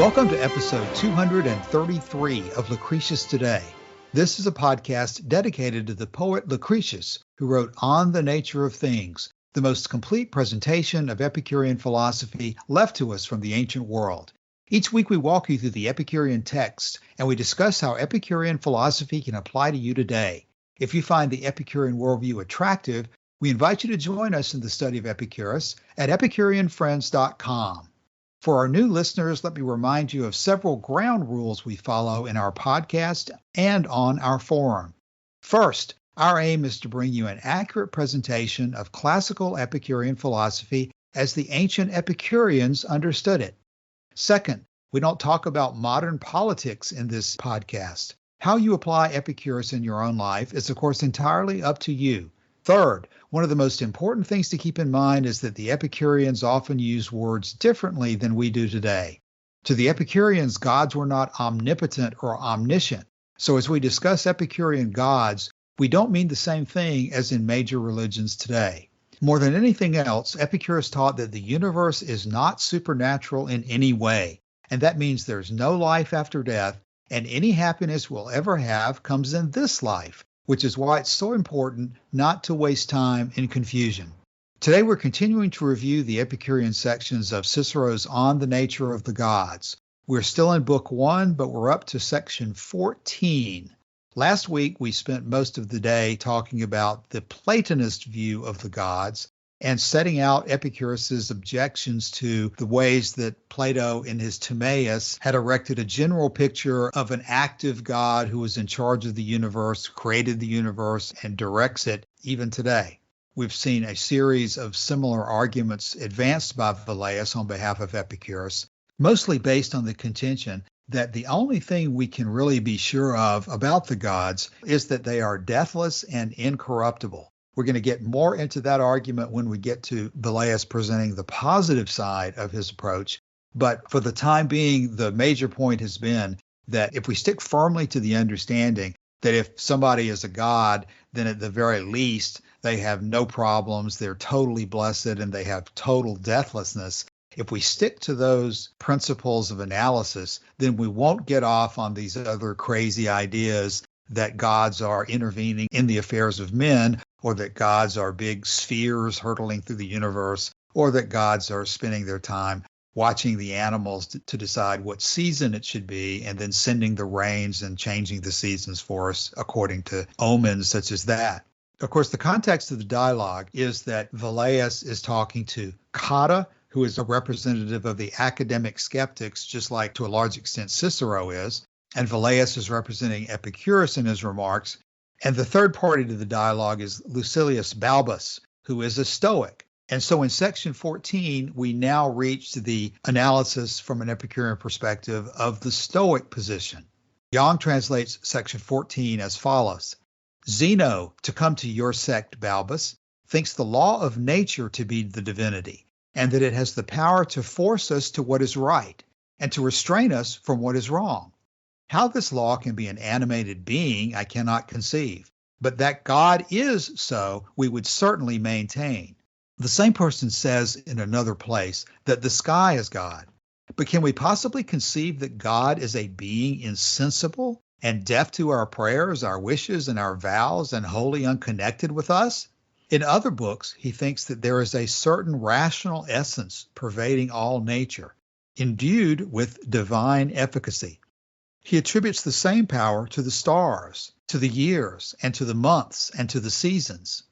Welcome to episode 233 of Lucretius Today. This is a podcast dedicated to the poet Lucretius, who wrote On the Nature of Things, the most complete presentation of Epicurean philosophy left to us from the ancient world. Each week we walk you through the Epicurean text, and we discuss how Epicurean philosophy can apply to you today. If you find the Epicurean worldview attractive, we invite you to join us in the study of Epicurus at epicureanfriends.com. For our new listeners, let me remind you of several ground rules we follow in our podcast and on our forum. First, our aim is to bring you an accurate presentation of classical Epicurean philosophy as the ancient Epicureans understood it. Second, we don't talk about modern politics in this podcast. How you apply Epicurus in your own life is, of course, entirely up to you. Third, one of the most important things to keep in mind is that the Epicureans often use words differently than we do today. To the Epicureans, gods were not omnipotent or omniscient. So as we discuss Epicurean gods, we don't mean the same thing as in major religions today. More than anything else, Epicurus taught that the universe is not supernatural in any way, and that means there's no life after death, and any happiness we'll ever have comes in this life, which is why it's so important not to waste time in confusion. Today we're continuing to review the Epicurean sections of Cicero's On the Nature of the Gods. We're still in Book 1, but we're up to section 14. Last week we spent most of the day talking about the Platonist view of the gods and setting out Epicurus's objections to the ways that Plato in his Timaeus had erected a general picture of an active God who was in charge of the universe, created the universe, and directs it even today. We've seen a series of similar arguments advanced by Velleius on behalf of Epicurus, mostly based on the contention that the only thing we can really be sure of about the gods is that they are deathless and incorruptible. We're going to get more into that argument when we get to Velleius presenting the positive side of his approach. But for the time being, the major point has been that if we stick firmly to the understanding that if somebody is a god, then at the very least, they have no problems, they're totally blessed, and they have total deathlessness. If we stick to those principles of analysis, then we won't get off on these other crazy ideas that gods are intervening in the affairs of men, or that gods are big spheres hurtling through the universe, or that gods are spending their time watching the animals to decide what season it should be, and then sending the rains and changing the seasons for us according to omens such as that. Of course, the context of the dialogue is that Velleius is talking to Cotta, who is a representative of the academic skeptics, just like to a large extent Cicero is, and Velleius is representing Epicurus in his remarks. And the third party to the dialogue is Lucilius Balbus, who is a Stoic. And so in section 14, we now reach the analysis from an Epicurean perspective of the Stoic position. Young translates section 14 as follows. Zeno, to come to your sect, Balbus, thinks the law of nature to be the divinity, and that it has the power to force us to what is right, and to restrain us from what is wrong. How this law can be an animated being, I cannot conceive, but that God is so, we would certainly maintain. The same person says in another place that the sky is God. But can we possibly conceive that God is a being insensible and deaf to our prayers, our wishes, and our vows, and wholly unconnected with us? In other books, he thinks that there is a certain rational essence pervading all nature, endued with divine efficacy. He attributes the same power to the stars, to the years, and to the months, and to the seasons.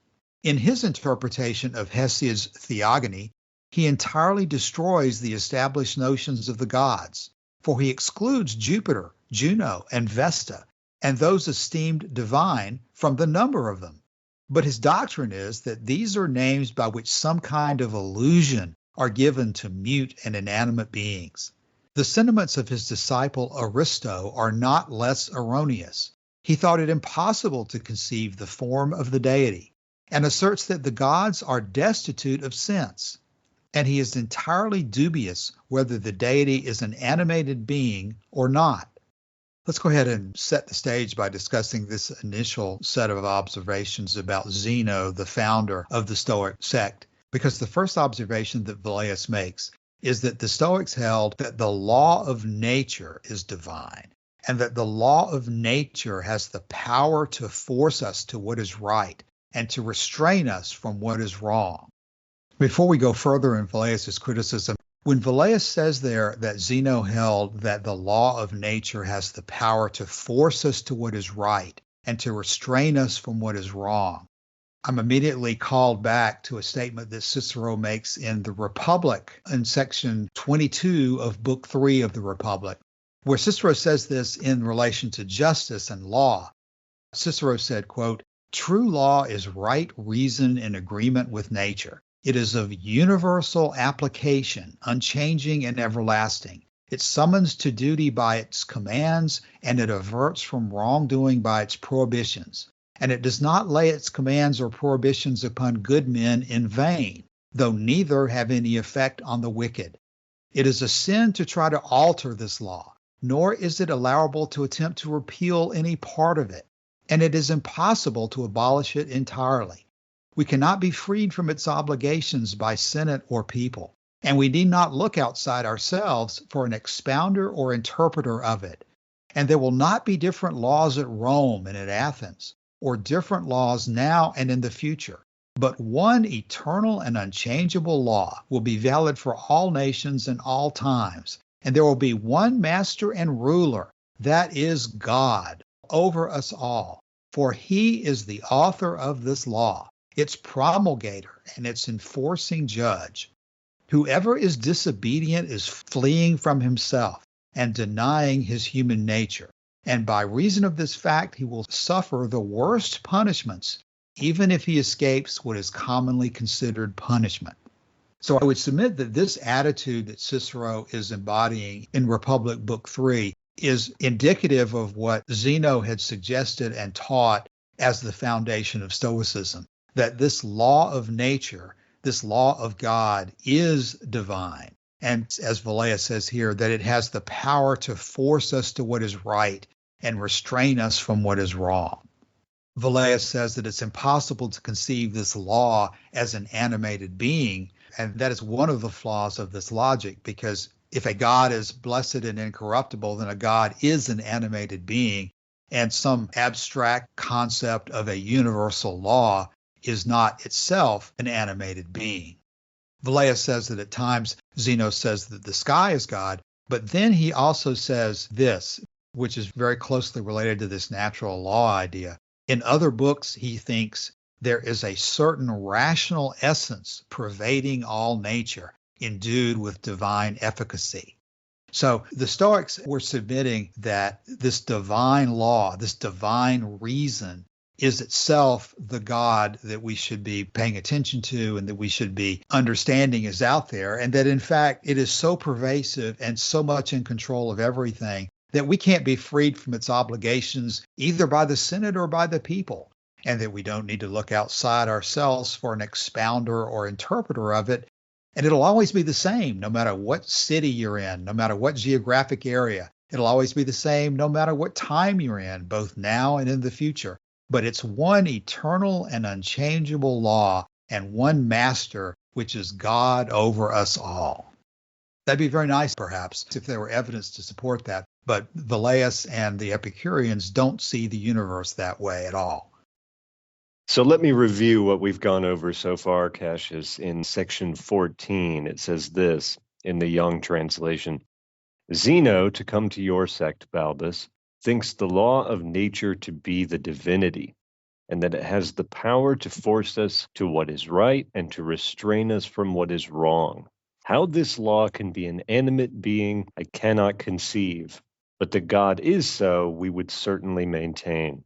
In his interpretation of Hesiod's Theogony, he entirely destroys the established notions of the gods, for he excludes Jupiter, Juno, and Vesta, and those esteemed divine from the number of them. But his doctrine is that these are names by which some kind of illusion are given to mute and inanimate beings. The sentiments of his disciple Aristo are not less erroneous. He thought it impossible to conceive the form of the deity, and asserts that the gods are destitute of sense. And he is entirely dubious whether the deity is an animated being or not. Let's go ahead and set the stage by discussing this initial set of observations about Zeno, the founder of the Stoic sect, because the first observation that Velleius makes is that the Stoics held that the law of nature is divine, and that the law of nature has the power to force us to what is right and to restrain us from what is wrong. Before we go further in Velleius's criticism, when Velleius says there that Zeno held that the law of nature has the power to force us to what is right and to restrain us from what is wrong, I'm immediately called back to a statement that Cicero makes in the Republic in section 22 of Book 3 of the Republic, where Cicero says this in relation to justice and law. Cicero said, quote, "True law is right reason in agreement with nature. It is of universal application, unchanging and everlasting. It summons to duty by its commands, and it averts from wrongdoing by its prohibitions. And it does not lay its commands or prohibitions upon good men in vain, though neither have any effect on the wicked. It is a sin to try to alter this law, nor is it allowable to attempt to repeal any part of it, and it is impossible to abolish it entirely. We cannot be freed from its obligations by Senate or people, and we need not look outside ourselves for an expounder or interpreter of it. And there will not be different laws at Rome and at Athens, or different laws now and in the future, but one eternal and unchangeable law will be valid for all nations and all times, and there will be one master and ruler, that is God, over us all, for he is the author of this law, its promulgator and its enforcing judge. Whoever is disobedient is fleeing from himself and denying his human nature. And by reason of this fact, he will suffer the worst punishments, even if he escapes what is commonly considered punishment." So I would submit that this attitude that Cicero is embodying in Republic Book 3 is indicative of what Zeno had suggested and taught as the foundation of Stoicism, that this law of nature, this law of God, is divine. And as Velleius says here, that it has the power to force us to what is right and restrain us from what is wrong. Velleius says that it's impossible to conceive this law as an animated being, and that is one of the flaws of this logic, because if a God is blessed and incorruptible, then a God is an animated being, and some abstract concept of a universal law is not itself an animated being. Velleius says that at times Zeno says that the sky is God, but then he also says this, which is very closely related to this natural law idea. In other books, he thinks there is a certain rational essence pervading all nature, endued with divine efficacy. So the Stoics were submitting that this divine law, this divine reason, is itself the God that we should be paying attention to and that we should be understanding is out there, and that in fact it is so pervasive and so much in control of everything that we can't be freed from its obligations either by the Senate or by the people, and that we don't need to look outside ourselves for an expounder or interpreter of it. And it'll always be the same, no matter what city you're in, no matter what geographic area. It'll always be the same, no matter what time you're in, both now and in the future. But it's one eternal and unchangeable law and one master, which is God over us all. That'd be very nice, perhaps, if there were evidence to support that. But Velleius and the Epicureans don't see the universe that way at all. So let me review what we've gone over so far, Cassius. In section 14, it says this in the Young translation: Zeno, to come to your sect, Balbus, thinks the law of nature to be the divinity, and that it has the power to force us to what is right and to restrain us from what is wrong. How this law can be an animate being, I cannot conceive, but that God is so, we would certainly maintain.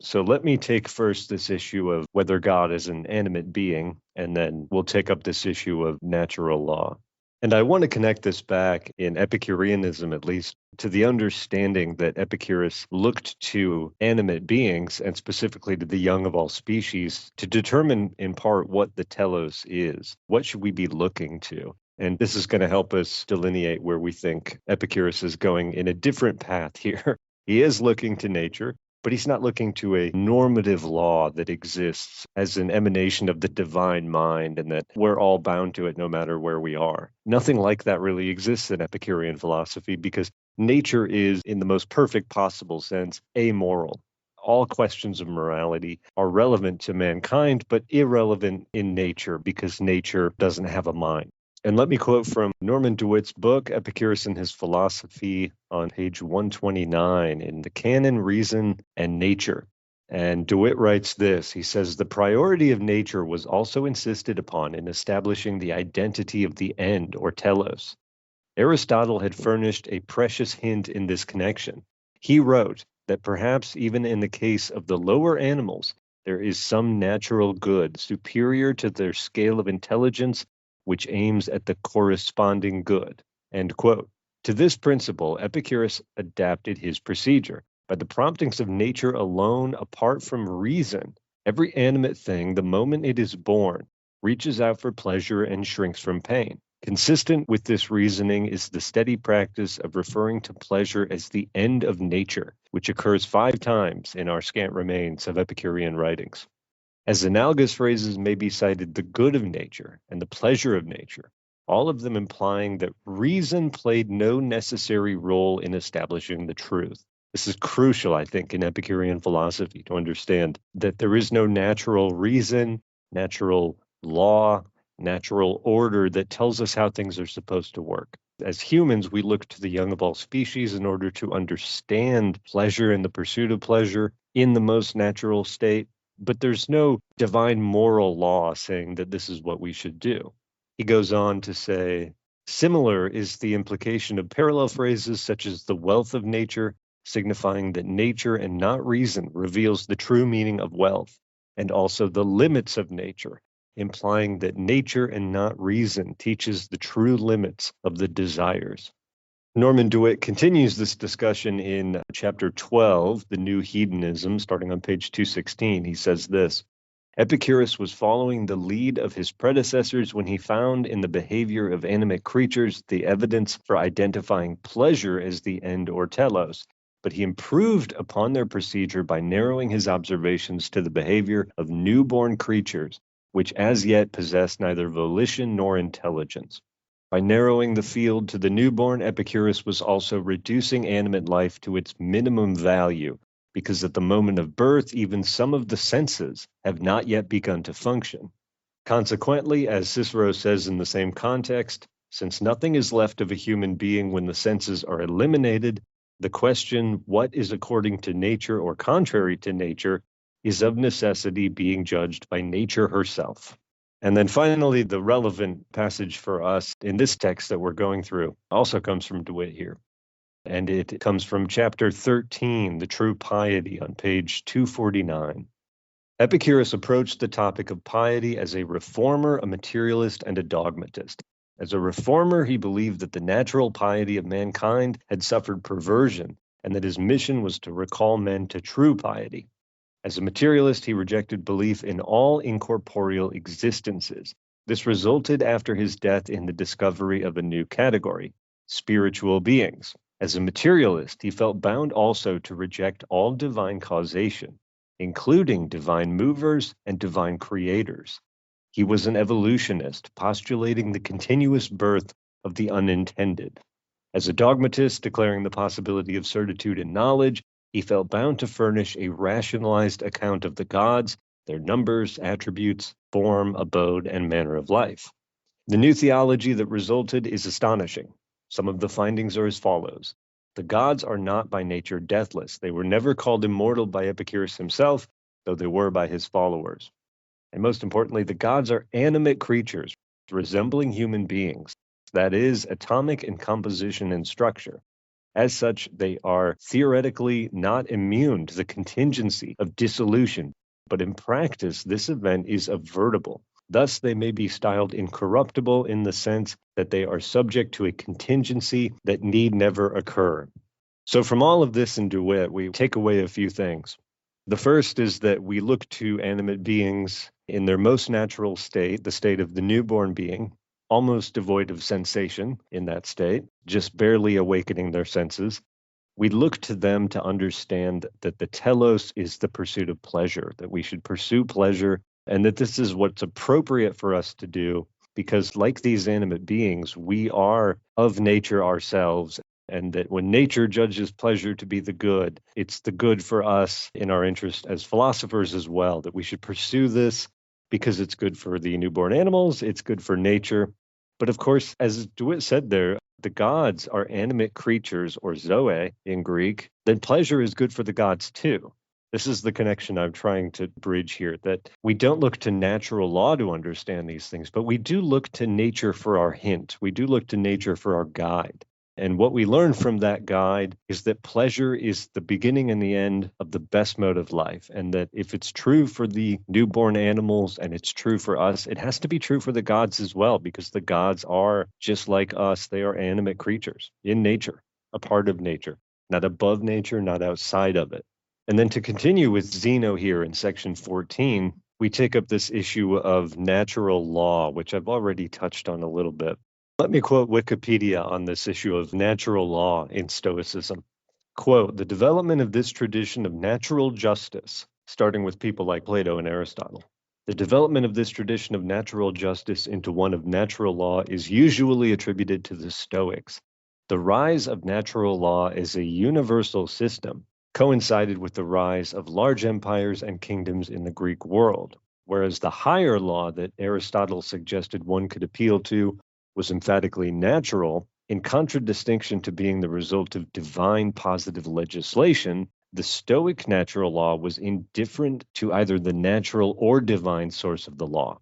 So let me take first this issue of whether God is an animate being, and then we'll take up this issue of natural law. And I want to connect this back, in Epicureanism at least, to the understanding that Epicurus looked to animate beings, and specifically to the young of all species, to determine in part what the telos is. What should we be looking to? And this is going to help us delineate where we think Epicurus is going in a different path here. He is looking to nature, but he's not looking to a normative law that exists as an emanation of the divine mind and that we're all bound to it no matter where we are. Nothing like that really exists in Epicurean philosophy because nature is, in the most perfect possible sense, amoral. All questions of morality are relevant to mankind, but irrelevant in nature because nature doesn't have a mind. And let me quote from Norman DeWitt's book, Epicurus and His Philosophy, on page 129 in The Canon, Reason, and Nature. And DeWitt writes this. He says, "The priority of nature was also insisted upon in establishing the identity of the end, or telos. Aristotle had furnished a precious hint in this connection. He wrote that perhaps even in the case of the lower animals, there is some natural good superior to their scale of intelligence which aims at the corresponding good." End quote. To this principle, Epicurus adapted his procedure. By the promptings of nature alone, apart from reason, every animate thing, the moment it is born, reaches out for pleasure and shrinks from pain. Consistent with this reasoning is the steady practice of referring to pleasure as the end of nature, which occurs 5 times in our scant remains of Epicurean writings. As analogous phrases may be cited the good of nature and the pleasure of nature, all of them implying that reason played no necessary role in establishing the truth. This is crucial, I think, in Epicurean philosophy to understand that there is no natural reason, natural law, natural order that tells us how things are supposed to work. As humans, we look to the young of all species in order to understand pleasure and the pursuit of pleasure in the most natural state. But there's no divine moral law saying that this is what we should do. He goes on to say, similar is the implication of parallel phrases such as the wealth of nature, signifying that nature and not reason reveals the true meaning of wealth, and also the limits of nature, implying that nature and not reason teaches the true limits of the desires. Norman DeWitt continues this discussion in chapter 12, The New Hedonism, starting on page 216. He says this, Epicurus was following the lead of his predecessors when he found in the behavior of animate creatures the evidence for identifying pleasure as the end or telos, but he improved upon their procedure by narrowing his observations to the behavior of newborn creatures, which as yet possessed neither volition nor intelligence. By narrowing the field to the newborn, Epicurus was also reducing animate life to its minimum value, because at the moment of birth, even some of the senses have not yet begun to function. Consequently, as Cicero says in the same context, since nothing is left of a human being when the senses are eliminated, the question, what is according to nature or contrary to nature, is of necessity being judged by nature herself. And then finally, the relevant passage for us in this text that we're going through also comes from DeWitt here. And it comes from chapter 13, The True Piety, on page 249. Epicurus approached the topic of piety as a reformer, a materialist, and a dogmatist. As a reformer, he believed that the natural piety of mankind had suffered perversion, and that his mission was to recall men to true piety. As a materialist, he rejected belief in all incorporeal existences. This resulted after his death in the discovery of a new category, spiritual beings. As a materialist, he felt bound also to reject all divine causation, including divine movers and divine creators. He was an evolutionist, postulating the continuous birth of the unintended. As a dogmatist, declaring the possibility of certitude in knowledge, he felt bound to furnish a rationalized account of the gods, their numbers, attributes, form, abode, and manner of life. The new theology that resulted is astonishing. Some of the findings are as follows. The gods are not by nature deathless. They were never called immortal by Epicurus himself, though they were by his followers. And most importantly, the gods are animate creatures resembling human beings, that is, atomic in composition and structure. As such, they are theoretically not immune to the contingency of dissolution, but in practice, this event is avertible. Thus, they may be styled incorruptible in the sense that they are subject to a contingency that need never occur. So from all of this in DeWitt, we take away a few things. The first is that we look to animate beings in their most natural state, the state of the newborn being, almost devoid of sensation in that state, just barely awakening their senses. We look to them to understand that the telos is the pursuit of pleasure, that we should pursue pleasure, and that this is what's appropriate for us to do, because like these animate beings, we are of nature ourselves, and that when nature judges pleasure to be the good, it's the good for us in our interest as philosophers as well, that we should pursue this because it's good for the newborn animals, it's good for nature. But of course, as DeWitt said there, the gods are animate creatures, or zoe in Greek, then pleasure is good for the gods too. This is the connection I'm trying to bridge here, that we don't look to natural law to understand these things, but we do look to nature for our hint. We do look to nature for our guide. And what we learn from that guide is that pleasure is the beginning and the end of the best mode of life. And that if it's true for the newborn animals and it's true for us, it has to be true for the gods as well, because the gods are just like us. They are animate creatures in nature, a part of nature, not above nature, not outside of it. And then to continue with Zeno here in section 14, we take up this issue of natural law, which I've already touched on a little bit. Let me quote Wikipedia on this issue of natural law in Stoicism. Quote, "The development of this tradition of natural justice," starting with people like Plato and Aristotle, "the development of this tradition of natural justice into one of natural law is usually attributed to the Stoics. The rise of natural law as a universal system coincided with the rise of large empires and kingdoms in the Greek world, whereas the higher law that Aristotle suggested one could appeal to was emphatically natural, in contradistinction to being the result of divine positive legislation. The Stoic natural law was indifferent to either the natural or divine source of the law.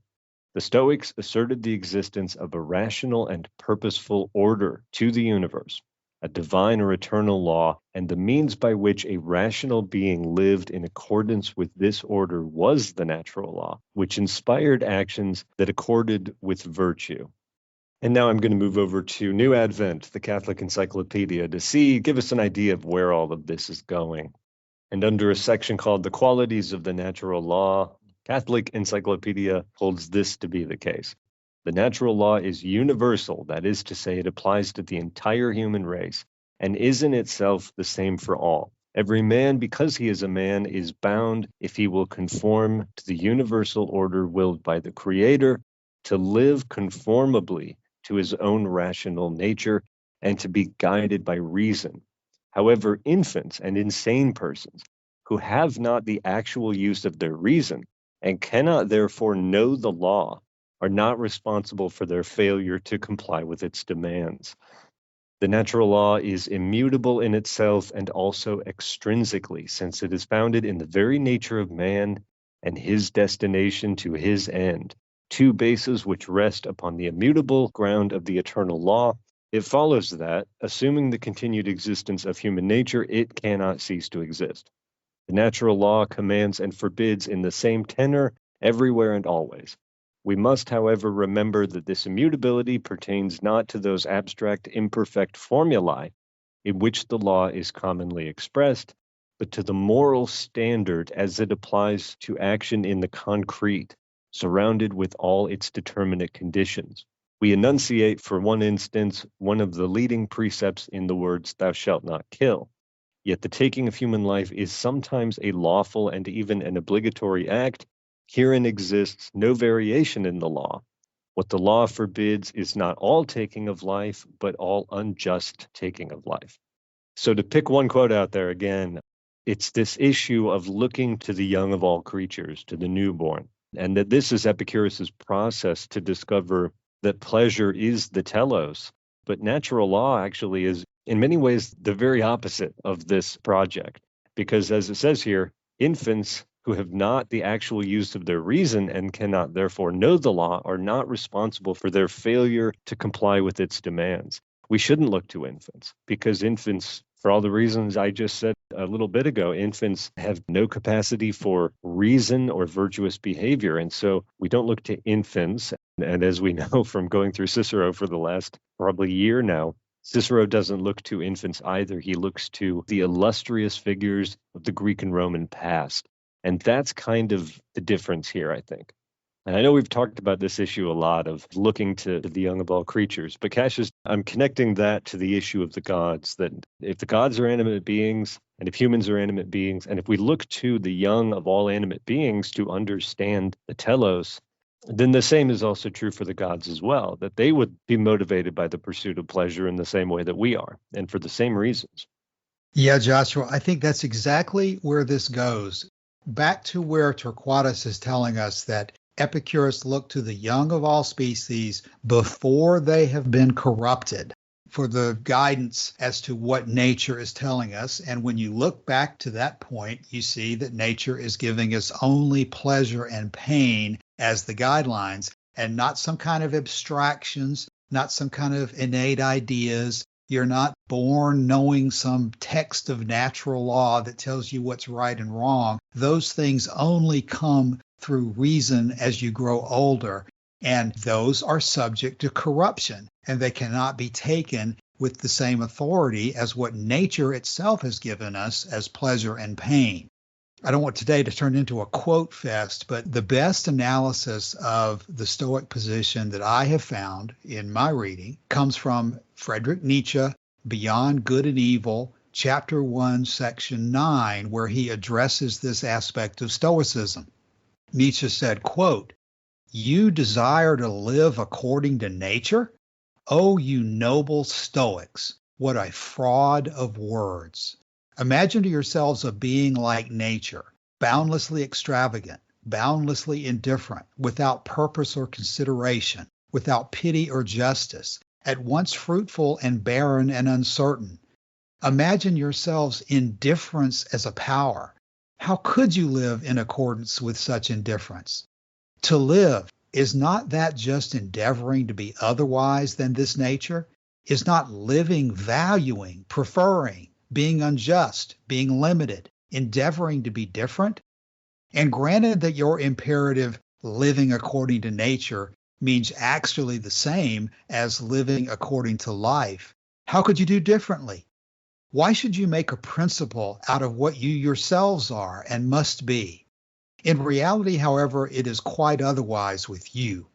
The Stoics asserted the existence of a rational and purposeful order to the universe, a divine or eternal law, and the means by which a rational being lived in accordance with this order was the natural law, which inspired actions that accorded with virtue." And now I'm going to move over to New Advent, the Catholic Encyclopedia, to give us an idea of where all of this is going. And under a section called The Qualities of the Natural Law, Catholic Encyclopedia holds this to be the case. The natural law is universal, that is to say, it applies to the entire human race, and is in itself the same for all. Every man, because he is a man, is bound, if he will conform to the universal order willed by the Creator, to live conformably to his own rational nature, and to be guided by reason. However, infants and insane persons who have not the actual use of their reason and cannot therefore know the law are not responsible for their failure to comply with its demands. The natural law is immutable in itself and also extrinsically, since it is founded in the very nature of man and his destination to his end, two bases which rest upon the immutable ground of the eternal law. It follows that, assuming the continued existence of human nature, it cannot cease to exist. The natural law commands and forbids in the same tenor everywhere and always. We must, however, remember that this immutability pertains not to those abstract, imperfect formulae in which the law is commonly expressed, but to the moral standard as it applies to action in the concrete, surrounded with all its determinate conditions. We enunciate, for one instance, one of the leading precepts in the words, "Thou shalt not kill." Yet the taking of human life is sometimes a lawful and even an obligatory act. Herein exists no variation in the law. What the law forbids is not all taking of life, but all unjust taking of life. So to pick one quote out there again, it's this issue of looking to the young of all creatures, to the newborn, and that this is Epicurus's process to discover that pleasure is the telos, but natural law actually is in many ways the very opposite of this project, because as it says here, infants who have not the actual use of their reason and cannot therefore know the law are not responsible for their failure to comply with its demands. We shouldn't look to infants, because infants, for all the reasons I just said a little bit ago, infants have no capacity for reason or virtuous behavior. And so we don't look to infants. And as we know from going through Cicero for the last probably year now, Cicero doesn't look to infants either. He looks to the illustrious figures of the Greek and Roman past. And that's kind of the difference here, I think. And I know we've talked about this issue a lot of looking to the young of all creatures, but Cassius, I'm connecting that to the issue of the gods, that if the gods are animate beings, and if humans are animate beings, and if we look to the young of all animate beings to understand the telos, then the same is also true for the gods as well, that they would be motivated by the pursuit of pleasure in the same way that we are, and for the same reasons. Yeah, Joshua, I think that's exactly where this goes. Back to where Torquatus is telling us that Epicurus looked to the young of all species before they have been corrupted for the guidance as to what nature is telling us. And when you look back to that point, you see that nature is giving us only pleasure and pain as the guidelines, and not some kind of abstractions, not some kind of innate ideas. You're not born knowing some text of natural law that tells you what's right and wrong. Those things only come through reason as you grow older, and those are subject to corruption, and they cannot be taken with the same authority as what nature itself has given us as pleasure and pain. I don't want today to turn into a quote fest, but the best analysis of the Stoic position that I have found in my reading comes from Friedrich Nietzsche, Beyond Good and Evil, Chapter 1, Section 9, where he addresses this aspect of Stoicism. Nietzsche said, quote, "You desire to live according to nature? Oh, you noble Stoics, what a fraud of words. Imagine to yourselves a being like nature, boundlessly extravagant, boundlessly indifferent, without purpose or consideration, without pity or justice, at once fruitful and barren and uncertain. Imagine yourselves indifference as a power. How could you live in accordance with such indifference? To live, is not that just endeavoring to be otherwise than this nature? Is not living valuing, preferring, being unjust, being limited, endeavoring to be different? And granted that your imperative living according to nature means actually the same as living according to life, how could you do differently? Why should you make a principle out of what you yourselves are and must be? In reality, however, it is quite otherwise with you.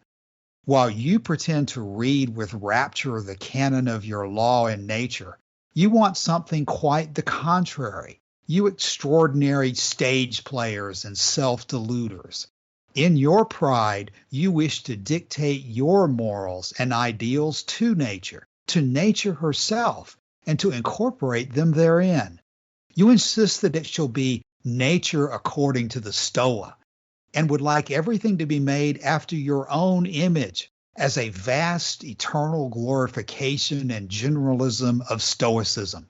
While you pretend to read with rapture the canon of your law and nature, you want something quite the contrary, you extraordinary stage players and self-deluders. In your pride, you wish to dictate your morals and ideals to nature herself, and to incorporate them therein. You insist that it shall be nature according to the Stoa, and would like everything to be made after your own image, as a vast eternal glorification and generalism of Stoicism.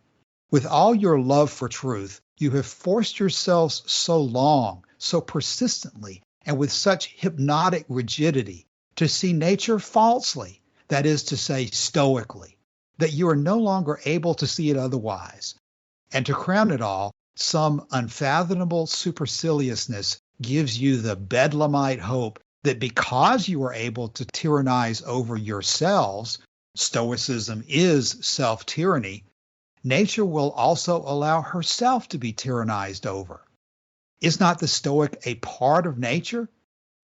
With all your love for truth, you have forced yourselves so long, so persistently, and with such hypnotic rigidity to see nature falsely, that is to say, stoically, that you are no longer able to see it otherwise. And to crown it all, some unfathomable superciliousness gives you the bedlamite hope that because you are able to tyrannize over yourselves, Stoicism is self-tyranny, nature will also allow herself to be tyrannized over. Is not the Stoic a part of nature?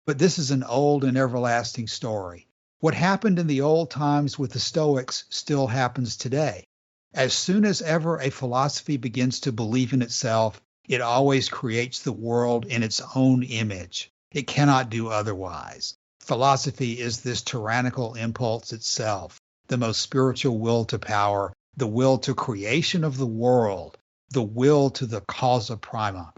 But this is an old and everlasting story. What happened in the old times with the Stoics still happens today. As soon as ever a philosophy begins to believe in itself, it always creates the world in its own image. It cannot do otherwise. Philosophy is this tyrannical impulse itself, the most spiritual will to power, the will to creation of the world, the will to the causa prima.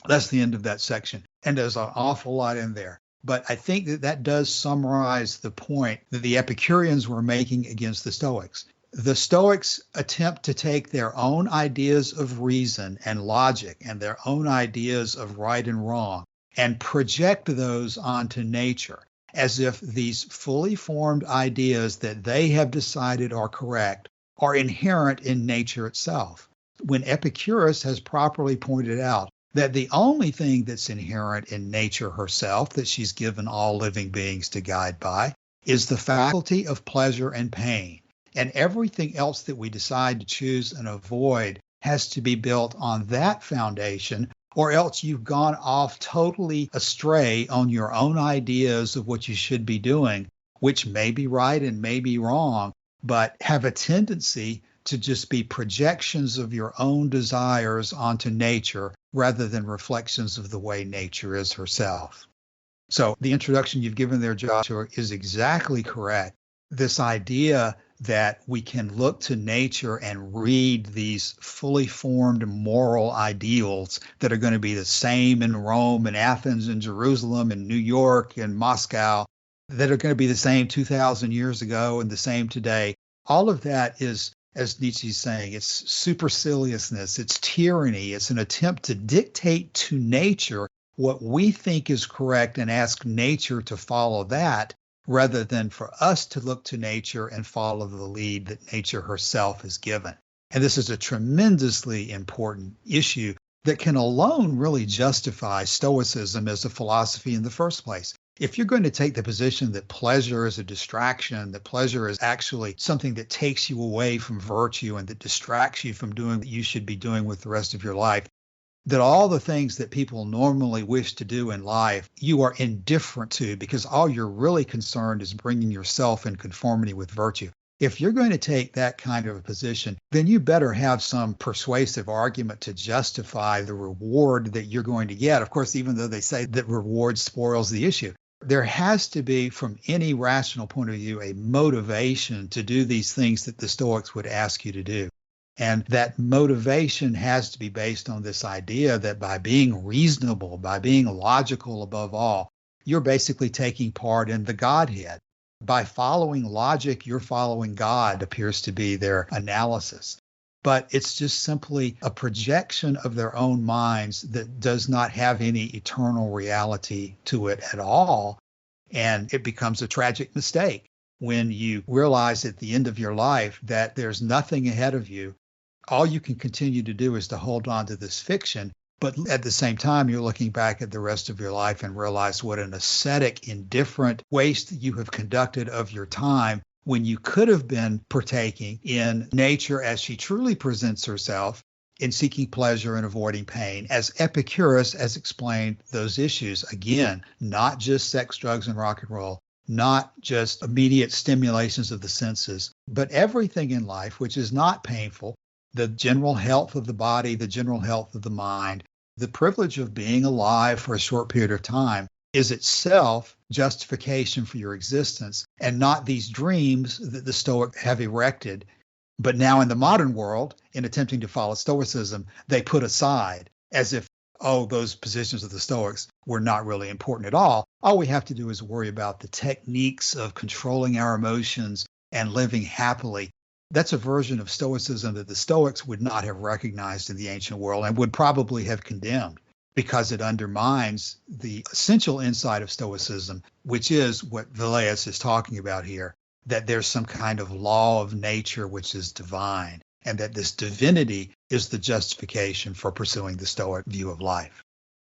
That's the end of that section. And there's an awful lot in there. But I think that that does summarize the point that the Epicureans were making against the Stoics. The Stoics attempt to take their own ideas of reason and logic and their own ideas of right and wrong and project those onto nature as if these fully formed ideas that they have decided are correct are inherent in nature itself. When Epicurus has properly pointed out that the only thing that's inherent in nature herself that she's given all living beings to guide by is the faculty of pleasure and pain. And everything else that we decide to choose and avoid has to be built on that foundation, or else you've gone off totally astray on your own ideas of what you should be doing, which may be right and may be wrong, but have a tendency to just be projections of your own desires onto nature rather than reflections of the way nature is herself. So the introduction you've given there, Joshua, is exactly correct. This idea that we can look to nature and read these fully formed moral ideals that are going to be the same in Rome and Athens and Jerusalem and New York and Moscow, that are going to be the same 2,000 years ago and the same today. All of that is, as Nietzsche's saying, it's superciliousness, it's tyranny, it's an attempt to dictate to nature what we think is correct and ask nature to follow that, rather than for us to look to nature and follow the lead that nature herself has given. And this is a tremendously important issue that can alone really justify Stoicism as a philosophy in the first place. If you're going to take the position that pleasure is a distraction, that pleasure is actually something that takes you away from virtue and that distracts you from doing what you should be doing with the rest of your life, that all the things that people normally wish to do in life, you are indifferent to because all you're really concerned is bringing yourself in conformity with virtue. If you're going to take that kind of a position, then you better have some persuasive argument to justify the reward that you're going to get. Of course, even though they say that reward spoils the issue, there has to be, from any rational point of view, a motivation to do these things that the Stoics would ask you to do. And that motivation has to be based on this idea that by being reasonable, by being logical above all, you're basically taking part in the Godhead. By following logic, you're following God, appears to be their analysis. But it's just simply a projection of their own minds that does not have any eternal reality to it at all. And it becomes a tragic mistake when you realize at the end of your life that there's nothing ahead of you. All you can continue to do is to hold on to this fiction, but at the same time, you're looking back at the rest of your life and realize what an ascetic, indifferent waste you have conducted of your time when you could have been partaking in nature as she truly presents herself, in seeking pleasure and avoiding pain, as Epicurus has explained those issues. Again, not just sex, drugs, and rock and roll, not just immediate stimulations of the senses, but everything in life which is not painful, the general health of the body, the general health of the mind, the privilege of being alive for a short period of time is itself justification for your existence, and not these dreams that the Stoics have erected. But now in the modern world, in attempting to follow Stoicism, they put aside as if, oh, those positions of the Stoics were not really important at all. All we have to do is worry about the techniques of controlling our emotions and living happily. That's a version of Stoicism that the Stoics would not have recognized in the ancient world and would probably have condemned, because it undermines the essential insight of Stoicism, which is what Velleius is talking about here, that there's some kind of law of nature which is divine, and that this divinity is the justification for pursuing the Stoic view of life.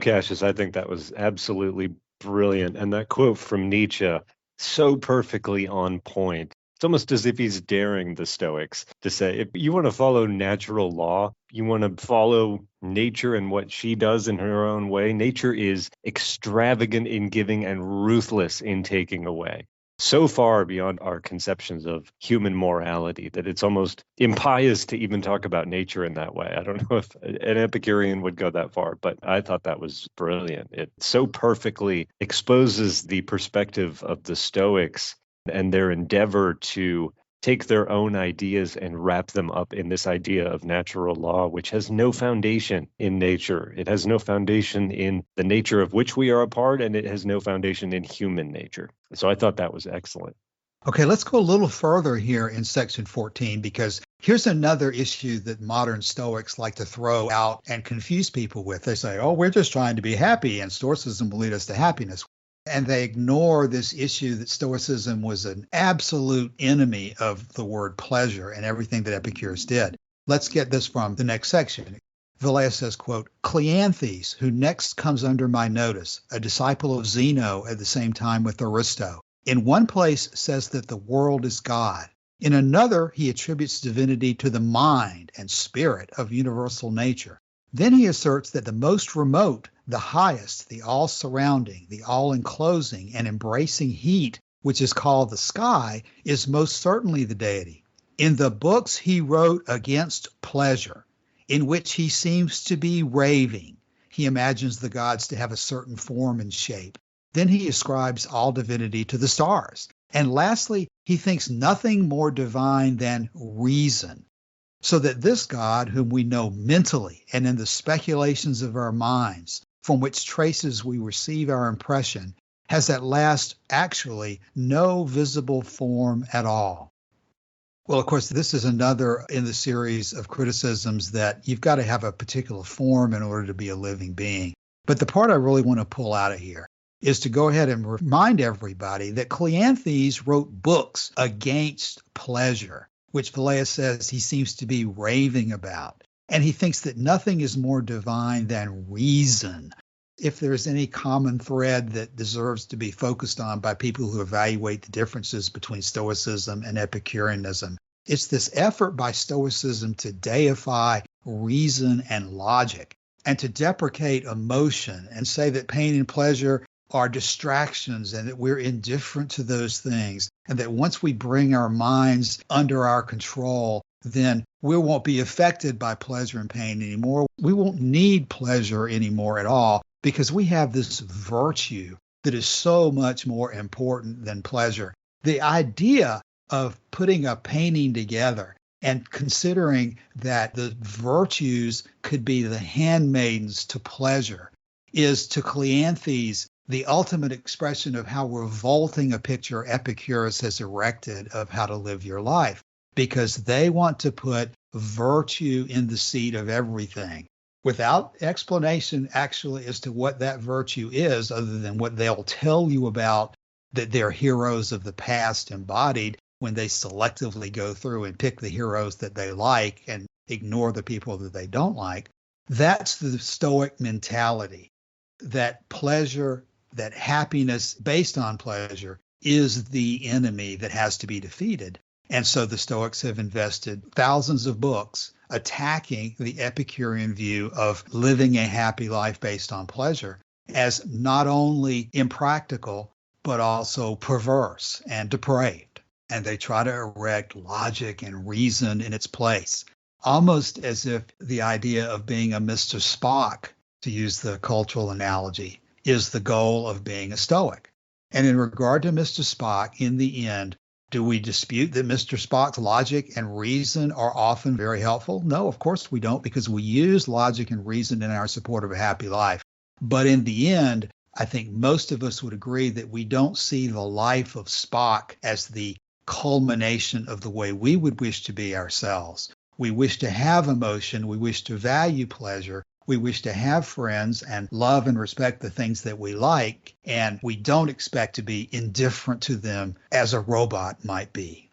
Cassius, I think that was absolutely brilliant. And that quote from Nietzsche, so perfectly on point. It's almost as if he's daring the Stoics to say, if you want to follow natural law, you want to follow nature and what she does in her own way, nature is extravagant in giving and ruthless in taking away. So far beyond our conceptions of human morality that it's almost impious to even talk about nature in that way. I don't know if an Epicurean would go that far, but I thought that was brilliant. It so perfectly exposes the perspective of the Stoics and their endeavor to take their own ideas and wrap them up in this idea of natural law, which has no foundation in nature. It has no foundation in the nature of which we are a part, and it has no foundation in human nature. So I thought that was excellent. Okay, let's go a little further here in section 14, because here's another issue that modern Stoics like to throw out and confuse people with. They say, oh, we're just trying to be happy, and Stoicism will lead us to happiness. And they ignore this issue that Stoicism was an absolute enemy of the word pleasure and everything that Epicurus did. Let's get this from the next section. Velleius says, quote, Cleanthes, who next comes under my notice, a disciple of Zeno at the same time with Aristo, in one place says that the world is God. In another, he attributes divinity to the mind and spirit of universal nature. Then he asserts that the most remote, the highest, the all-surrounding, the all-enclosing and embracing heat, which is called the sky, is most certainly the deity. In the books he wrote against pleasure, in which he seems to be raving, he imagines the gods to have a certain form and shape. Then he ascribes all divinity to the stars. And lastly, he thinks nothing more divine than reason, so that this God, whom we know mentally and in the speculations of our minds, from which traces we receive our impression, has at last actually no visible form at all. Well, of course, this is another in the series of criticisms that you've got to have a particular form in order to be a living being. But the part I really want to pull out of here is to go ahead and remind everybody that Cleanthes wrote books against pleasure, which Velleius says he seems to be raving about. And he thinks that nothing is more divine than reason. If there's any common thread that deserves to be focused on by people who evaluate the differences between Stoicism and Epicureanism, it's this effort by Stoicism to deify reason and logic and to deprecate emotion and say that pain and pleasure are distractions and that we're indifferent to those things, and that once we bring our minds under our control, then we won't be affected by pleasure and pain anymore. We won't need pleasure anymore at all because we have this virtue that is so much more important than pleasure. The idea of putting a painting together and considering that the virtues could be the handmaidens to pleasure is to Cleanthes the ultimate expression of how revolting a picture Epicurus has erected of how to live your life, because they want to put virtue in the seat of everything without explanation actually as to what that virtue is, other than what they'll tell you about that they're heroes of the past embodied when they selectively go through and pick the heroes that they like and ignore the people that they don't like. That's the Stoic mentality, that pleasure, that happiness based on pleasure is the enemy that has to be defeated. And so the Stoics have invested thousands of books attacking the Epicurean view of living a happy life based on pleasure as not only impractical, but also perverse and depraved. And they try to erect logic and reason in its place, almost as if the idea of being a Mr. Spock, to use the cultural analogy, is the goal of being a Stoic. And in regard to Mr. Spock, in the end, do we dispute that Mr. Spock's logic and reason are often very helpful? No, of course we don't, because we use logic and reason in our support of a happy life. But in the end, I think most of us would agree that we don't see the life of Spock as the culmination of the way we would wish to be ourselves. We wish to have emotion. We wish to value pleasure. We wish to have friends and love and respect the things that we like, and we don't expect to be indifferent to them as a robot might be.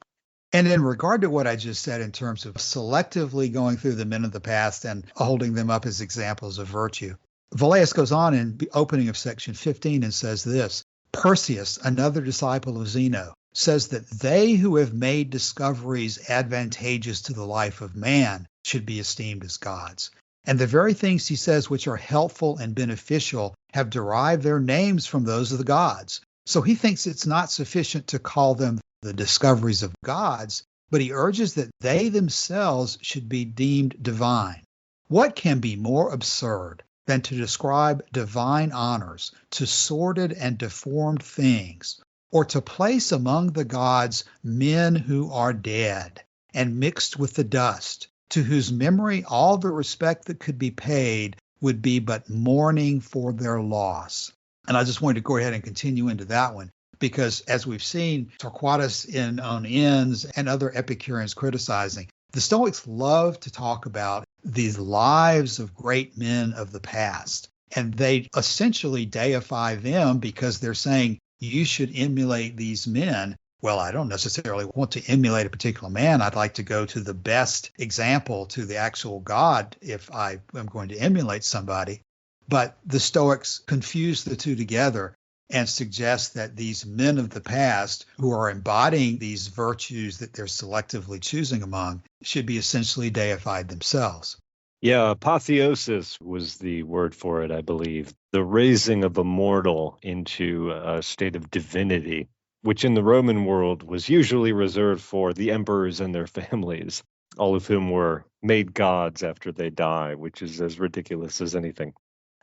And in regard to what I just said in terms of selectively going through the men of the past and holding them up as examples of virtue, Velleius goes on in the opening of section 15 and says this: Perseus, another disciple of Zeno, says that they who have made discoveries advantageous to the life of man should be esteemed as gods. And the very things he says which are helpful and beneficial have derived their names from those of the gods. So he thinks it's not sufficient to call them the discoveries of gods, but he urges that they themselves should be deemed divine. What can be more absurd than to describe divine honors to sordid and deformed things, or to place among the gods men who are dead and mixed with the dust, to whose memory all the respect that could be paid would be but mourning for their loss? And I just wanted to go ahead and continue into that one, because as we've seen Torquatus on Ends and other Epicureans criticizing, the Stoics love to talk about these lives of great men of the past. And they essentially deify them because they're saying you should emulate these men. Well, I don't necessarily want to emulate a particular man. I'd like to go to the best example, to the actual God, if I am going to emulate somebody. But the Stoics confuse the two together and suggest that these men of the past who are embodying these virtues that they're selectively choosing among should be essentially deified themselves. Yeah, apotheosis was the word for it, I believe. The raising of a mortal into a state of divinity, which in the Roman world was usually reserved for the emperors and their families, all of whom were made gods after they die, which is as ridiculous as anything.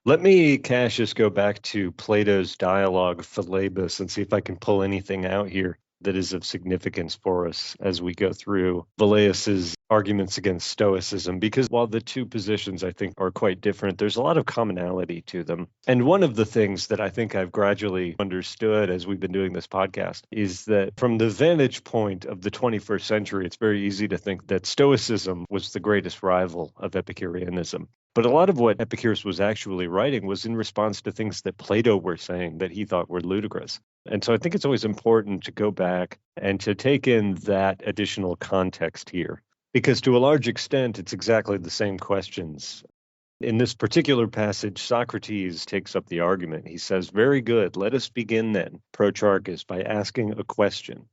Let me, Cassius, go back to Plato's dialogue Philebus and see if I can pull anything out here that is of significance for us as we go through Velleius's arguments against Stoicism, because while the two positions I think are quite different, there's a lot of commonality to them. And one of the things that I think I've gradually understood as we've been doing this podcast is that from the vantage point of the 21st century, it's very easy to think that Stoicism was the greatest rival of Epicureanism. But a lot of what Epicurus was actually writing was in response to things that Plato were saying that he thought were ludicrous. And so I think it's always important to go back and to take in that additional context here, because to a large extent, it's exactly the same questions. In this particular passage, Socrates takes up the argument. He says, "Very good, let us begin then, Protarchus, by asking a question."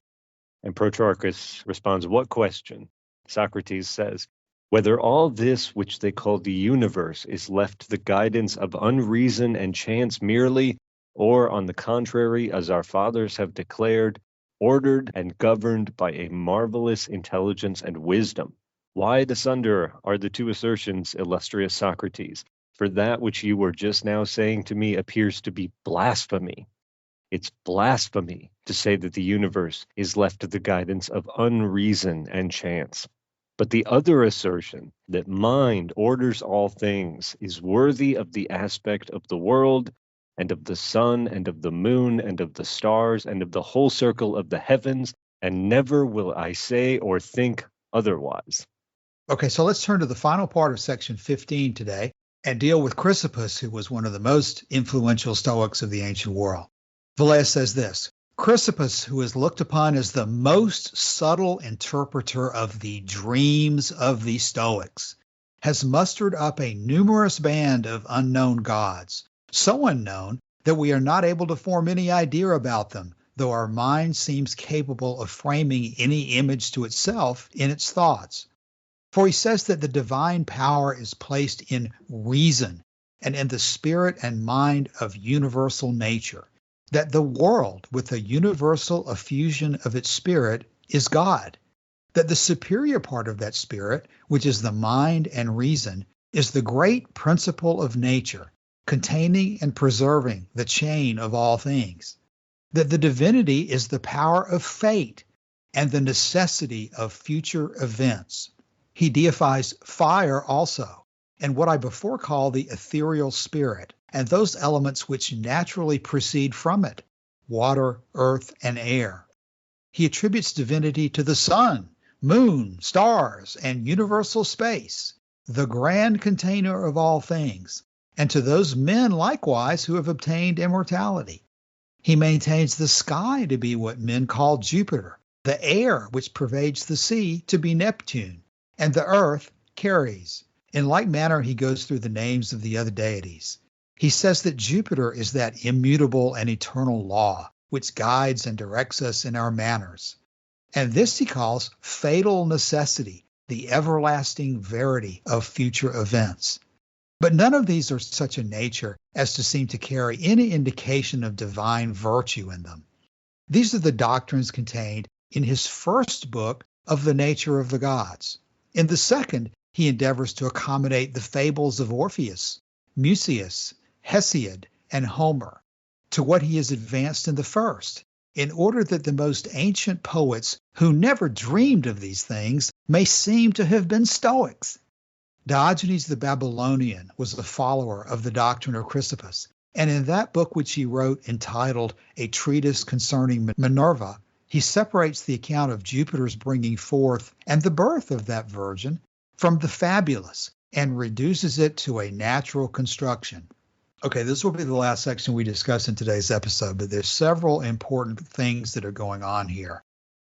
And Protarchus responds, "What question?" Socrates says, "Whether all this which they call the universe is left to the guidance of unreason and chance merely, or on the contrary, as our fathers have declared, ordered and governed by a marvelous intelligence and wisdom. Wide asunder are the two assertions, illustrious Socrates, for that which you were just now saying to me appears to be blasphemy. It's blasphemy to say that the universe is left to the guidance of unreason and chance. But the other assertion, that mind orders all things, is worthy of the aspect of the world, and of the sun, and of the moon, and of the stars, and of the whole circle of the heavens, and never will I say or think otherwise." Okay, so let's turn to the final part of section 15 today and deal with Chrysippus, who was one of the most influential Stoics of the ancient world. Velleius says this: "Chrysippus, who is looked upon as the most subtle interpreter of the dreams of the Stoics, has mustered up a numerous band of unknown gods, so unknown that we are not able to form any idea about them, though our mind seems capable of framing any image to itself in its thoughts. For he says that the divine power is placed in reason and in the spirit and mind of universal nature, that the world, with a universal effusion of its spirit, is God, that the superior part of that spirit, which is the mind and reason, is the great principle of nature, containing and preserving the chain of all things, that the divinity is the power of fate and the necessity of future events. He deifies fire also, and what I before called the ethereal spirit, and those elements which naturally proceed from it, water, earth, and air. He attributes divinity to the sun, moon, stars, and universal space, the grand container of all things, and to those men likewise who have obtained immortality. He maintains the sky to be what men call Jupiter, the air which pervades the sea to be Neptune, and the earth, Ceres. In like manner, he goes through the names of the other deities. He says that Jupiter is that immutable and eternal law which guides and directs us in our manners. And this he calls fatal necessity, the everlasting verity of future events. But none of these are such a nature as to seem to carry any indication of divine virtue in them. These are the doctrines contained in his first book of the nature of the gods. In the second, he endeavors to accommodate the fables of Orpheus, Musaeus, Hesiod, and Homer to what he has advanced in the first, in order that the most ancient poets who never dreamed of these things may seem to have been Stoics. Diogenes the Babylonian was a follower of the doctrine of Chrysippus, and in that book which he wrote entitled A Treatise Concerning Minerva, he separates the account of Jupiter's bringing forth and the birth of that virgin from the fabulous and reduces it to a natural construction. Okay, this will be the last section we discuss in today's episode, but there's several important things that are going on here.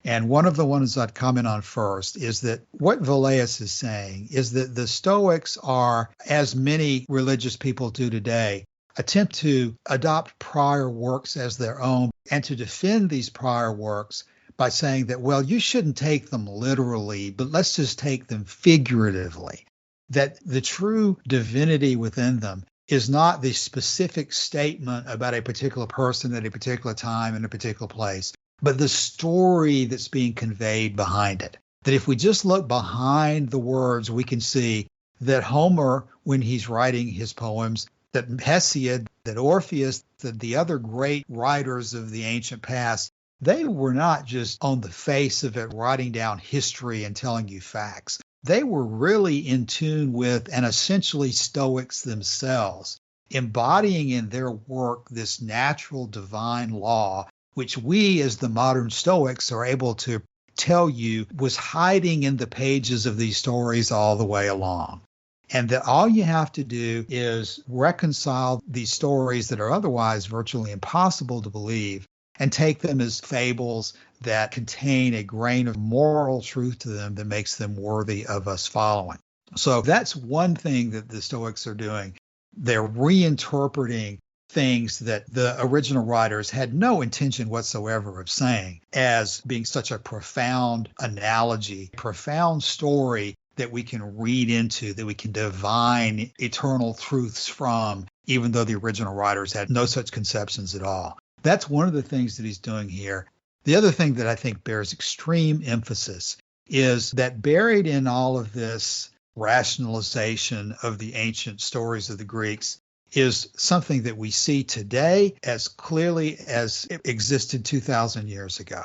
And one of the ones I'd comment on first is that what Velleius is saying is that the Stoics are, as many religious people do today, attempt to adopt prior works as their own and to defend these prior works by saying that, well, you shouldn't take them literally, but let's just take them figuratively. that the true divinity within them is not the specific statement about a particular person at a particular time in a particular place, but the story that's being conveyed behind it. That if we just look behind the words, we can see that Homer, when he's writing his poems, that Hesiod, that Orpheus, that the other great writers of the ancient past, they were not just on the face of it writing down history and telling you facts. They were really in tune with, and essentially Stoics themselves, embodying in their work this natural divine law, which we as the modern Stoics are able to tell you was hiding in the pages of these stories all the way along. And that all you have to do is reconcile these stories that are otherwise virtually impossible to believe and take them as fables that contain a grain of moral truth to them that makes them worthy of us following. So that's one thing that the Stoics are doing. They're reinterpreting things that the original writers had no intention whatsoever of saying as being such a profound analogy, profound story that we can read into, that we can divine eternal truths from, even though the original writers had no such conceptions at all. That's one of the things that he's doing here. The other thing that I think bears extreme emphasis is that buried in all of this rationalization of the ancient stories of the Greeks is something that we see today as clearly as it existed 2,000 years ago.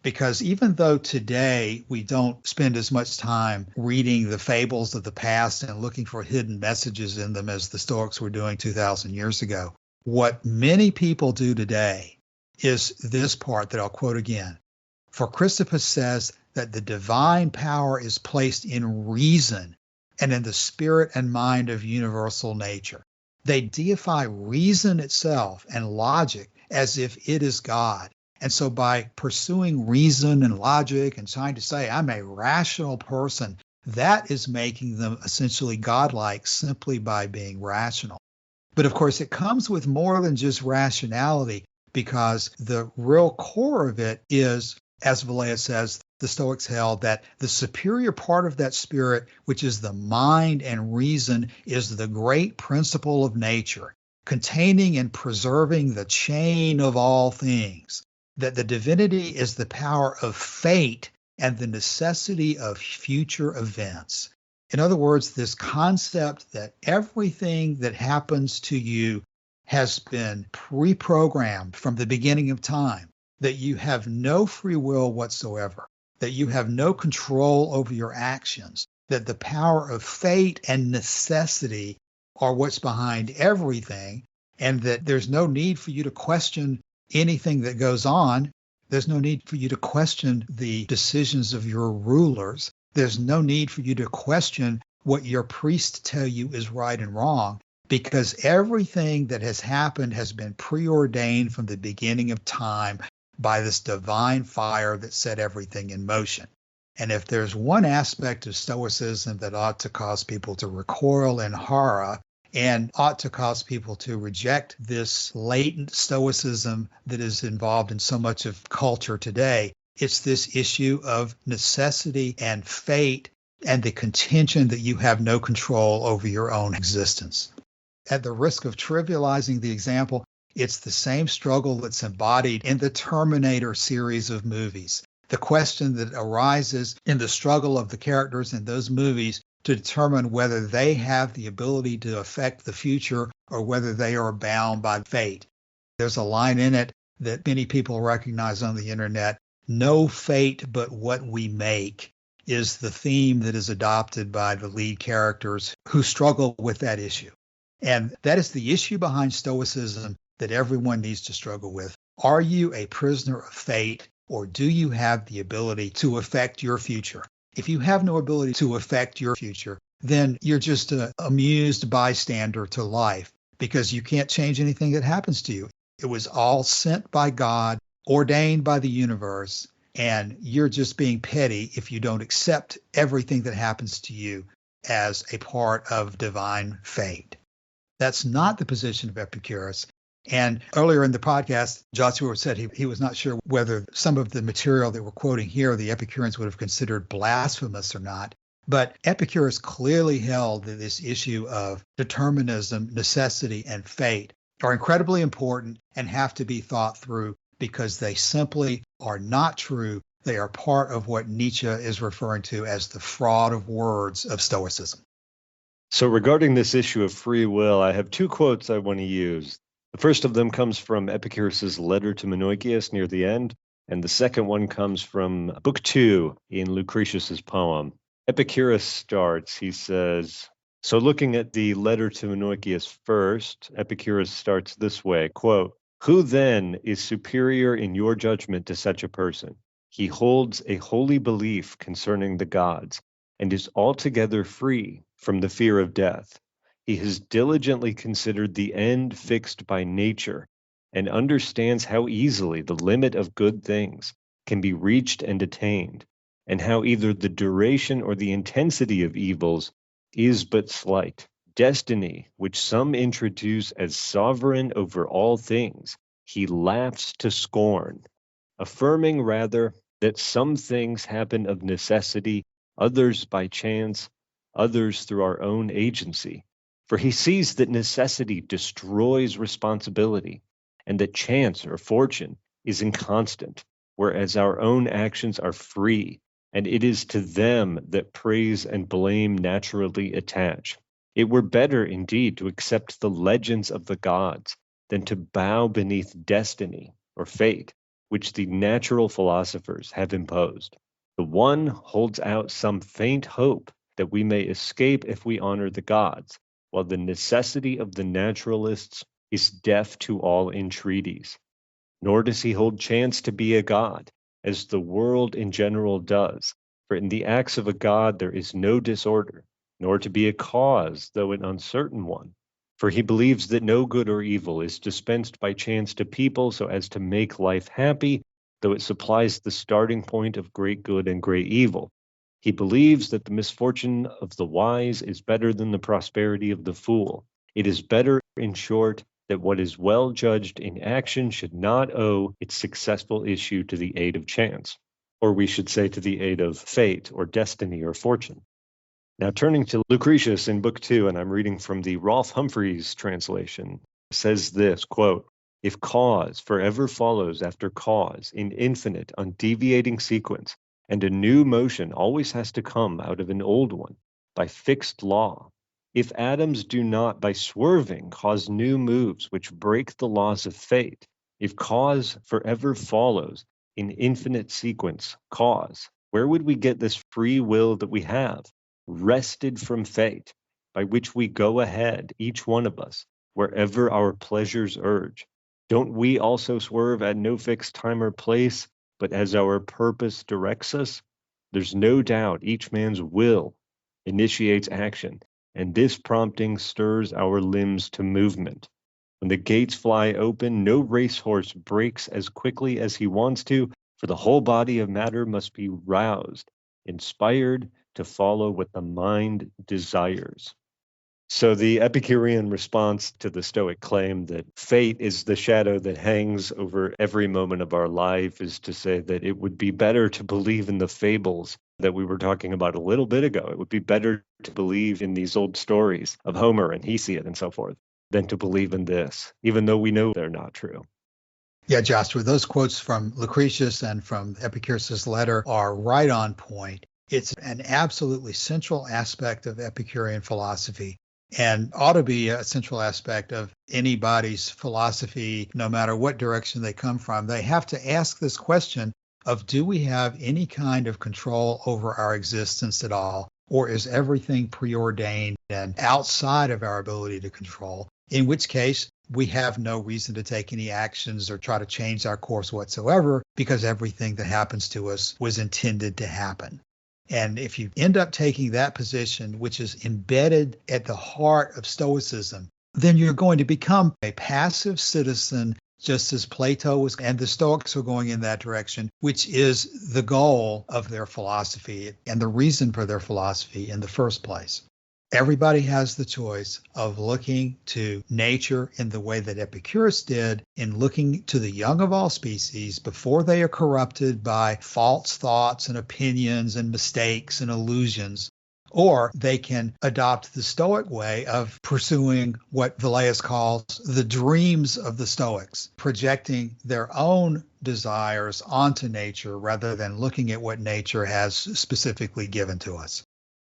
Because even though today we don't spend as much time reading the fables of the past and looking for hidden messages in them as the Stoics were doing 2,000 years ago, what many people do today is this part that I'll quote again. For Chrysippus says that the divine power is placed in reason and in the spirit and mind of universal nature. They deify reason itself and logic as if it is God. And so by pursuing reason and logic and trying to say, I'm a rational person, that is making them essentially godlike simply by being rational. But of course, it comes with more than just rationality, because the real core of it is, as Velleius says, the Stoics held that the superior part of that spirit, which is the mind and reason, is the great principle of nature, containing and preserving the chain of all things. That the divinity is the power of fate and the necessity of future events. In other words, this concept that everything that happens to you has been pre-programmed from the beginning of time, that you have no free will whatsoever, that you have no control over your actions, that the power of fate and necessity are what's behind everything, and that there's no need for you to question anything that goes on. There's no need for you to question the decisions of your rulers. There's no need for you to question what your priests tell you is right and wrong, because everything that has happened has been preordained from the beginning of time by this divine fire that set everything in motion. And if there's one aspect of Stoicism that ought to cause people to recoil in horror and ought to cause people to reject this latent Stoicism that is involved in so much of culture today, it's this issue of necessity and fate and the contention that you have no control over your own existence. At the risk of trivializing the example, it's the same struggle that's embodied in the Terminator series of movies. The question that arises in the struggle of the characters in those movies to determine whether they have the ability to affect the future or whether they are bound by fate. There's a line in it that many people recognize on the internet. No fate but what we make is the theme that is adopted by the lead characters who struggle with that issue. And that is the issue behind Stoicism that everyone needs to struggle with. Are you a prisoner of fate, or do you have the ability to affect your future? If you have no ability to affect your future, then you're just an amused bystander to life, because you can't change anything that happens to you. It was all sent by God, ordained by the universe, and you're just being petty if you don't accept everything that happens to you as a part of divine fate. That's not the position of Epicurus. And earlier in the podcast, Joshua said he was not sure whether some of the material that we're quoting here, the Epicureans would have considered blasphemous or not. But Epicurus clearly held that this issue of determinism, necessity, and fate are incredibly important and have to be thought through because they simply are not true. They are part of what Nietzsche is referring to as the fraud of words of Stoicism. So regarding this issue of free will, I have two quotes I want to use. The first of them comes from Epicurus's letter to Menoikeus near the end, and the second one comes from Book 2 in Lucretius's poem. Epicurus starts, he says, so looking at the letter to Menoikeus first, Epicurus starts this way, quote, "Who then is superior in your judgment to such a person? He holds a holy belief concerning the gods, and is altogether free from the fear of death. He has diligently considered the end fixed by nature, and understands how easily the limit of good things can be reached and attained, and how either the duration or the intensity of evils is but slight. Destiny, which some introduce as sovereign over all things, he laughs to scorn, affirming rather that some things happen of necessity, others by chance, others through our own agency. For he sees that necessity destroys responsibility, and that chance or fortune is inconstant, whereas our own actions are free, and it is to them that praise and blame naturally attach. It were better, indeed, to accept the legends of the gods than to bow beneath destiny or fate, which the natural philosophers have imposed. The one holds out some faint hope that we may escape if we honor the gods, while the necessity of the naturalists is deaf to all entreaties. Nor does he hold chance to be a god, as the world in general does, for in the acts of a god there is no disorder, nor to be a cause, though an uncertain one. For he believes that no good or evil is dispensed by chance to people so as to make life happy, though it supplies the starting point of great good and great evil. He believes that the misfortune of the wise is better than the prosperity of the fool. It is better, in short, that what is well judged in action should not owe its successful issue to the aid of chance, or we should say to the aid of fate or destiny or fortune. Now turning to Lucretius in Book 2, and I'm reading from the Rolfe Humphreys translation, says this, quote, "If cause forever follows after cause in infinite, undeviating sequence, and a new motion always has to come out of an old one by fixed law, if atoms do not by swerving cause new moves which break the laws of fate, if cause forever follows in infinite sequence cause, where would we get this free will that we have, wrested from fate, by which we go ahead, each one of us, wherever our pleasures urge? Don't we also swerve at no fixed time or place, but as our purpose directs us? There's no doubt each man's will initiates action, and this prompting stirs our limbs to movement. When the gates fly open, no racehorse breaks as quickly as he wants to, for the whole body of matter must be roused, inspired to follow what the mind desires." So the Epicurean response to the Stoic claim that fate is the shadow that hangs over every moment of our life is to say that it would be better to believe in the fables that we were talking about a little bit ago. It would be better to believe in these old stories of Homer and Hesiod and so forth than to believe in this, even though we know they're not true. Yeah, Joshua, those quotes from Lucretius and from Epicurus's letter are right on point. It's an absolutely central aspect of Epicurean philosophy and ought to be a central aspect of anybody's philosophy, no matter what direction they come from. They have to ask this question of, do we have any kind of control over our existence at all? Or is everything preordained and outside of our ability to control? In which case, we have no reason to take any actions or try to change our course whatsoever, because everything that happens to us was intended to happen. And if you end up taking that position, which is embedded at the heart of Stoicism, then you're going to become a passive citizen, just as Plato was, and the Stoics are going in that direction, which is the goal of their philosophy and the reason for their philosophy in the first place. Everybody has the choice of looking to nature in the way that Epicurus did, in looking to the young of all species before they are corrupted by false thoughts and opinions and mistakes and illusions, Or they can adopt the Stoic way of pursuing what Velleius calls the dreams of the Stoics, projecting their own desires onto nature rather than looking at what nature has specifically given to us.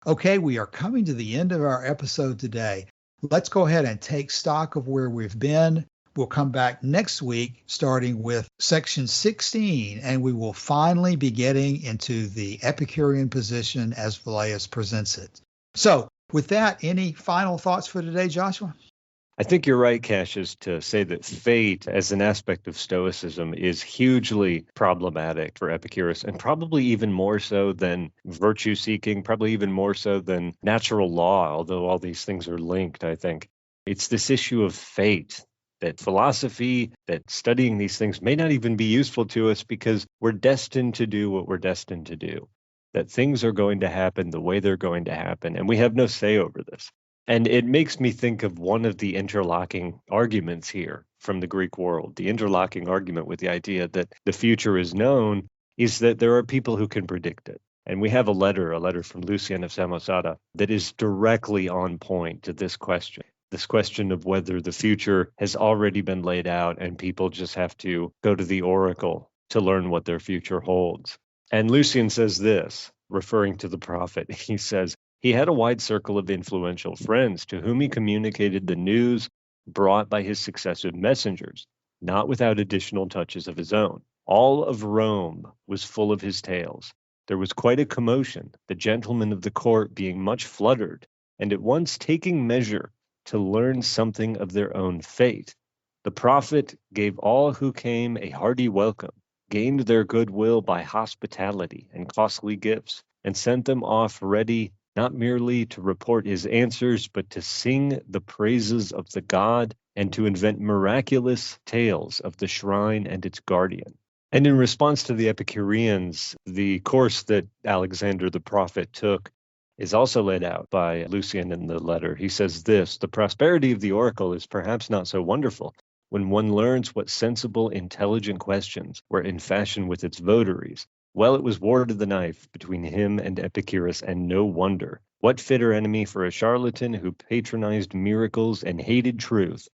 Okay, we are coming to the end of our episode today. Let's go ahead and take stock of where we've been. We'll come back next week, starting with section 16, and we will finally be getting into the Epicurean position as Velleius presents it. So, with that, any final thoughts for today, Joshua? I think you're right, Cassius, to say that fate as an aspect of Stoicism is hugely problematic for Epicurus, and probably even more so than virtue seeking, probably even more so than natural law, although all these things are linked, I think. It's this issue of fate, that philosophy, that studying these things may not even be useful to us because we're destined to do what we're destined to do, that things are going to happen the way they're going to happen, and we have no say over this. And it makes me think of one of the interlocking arguments here from the Greek world. The interlocking argument with the idea that the future is known is that there are people who can predict it. And we have a letter from Lucian of Samosata that is directly on point to this question of whether the future has already been laid out and people just have to go to the oracle to learn what their future holds. And Lucian says this, referring to the prophet. He says, he had a wide circle of influential friends to whom he communicated the news brought by his successive messengers, not without additional touches of his own. All of Rome was full of his tales. There was quite a commotion, the gentlemen of the court being much fluttered, and at once taking measure to learn something of their own fate. The prophet gave all who came a hearty welcome, gained their goodwill by hospitality and costly gifts, and sent them off ready not merely to report his answers, but to sing the praises of the god and to invent miraculous tales of the shrine and its guardian. And in response to the Epicureans, the course that Alexander the prophet took is also laid out by Lucian in the letter. He says this, the prosperity of the oracle is perhaps not so wonderful when one learns what sensible, intelligent questions were in fashion with its votaries. Well, it was war to the knife between him and Epicurus, and no wonder. What fitter enemy for a charlatan who patronized miracles and hated truth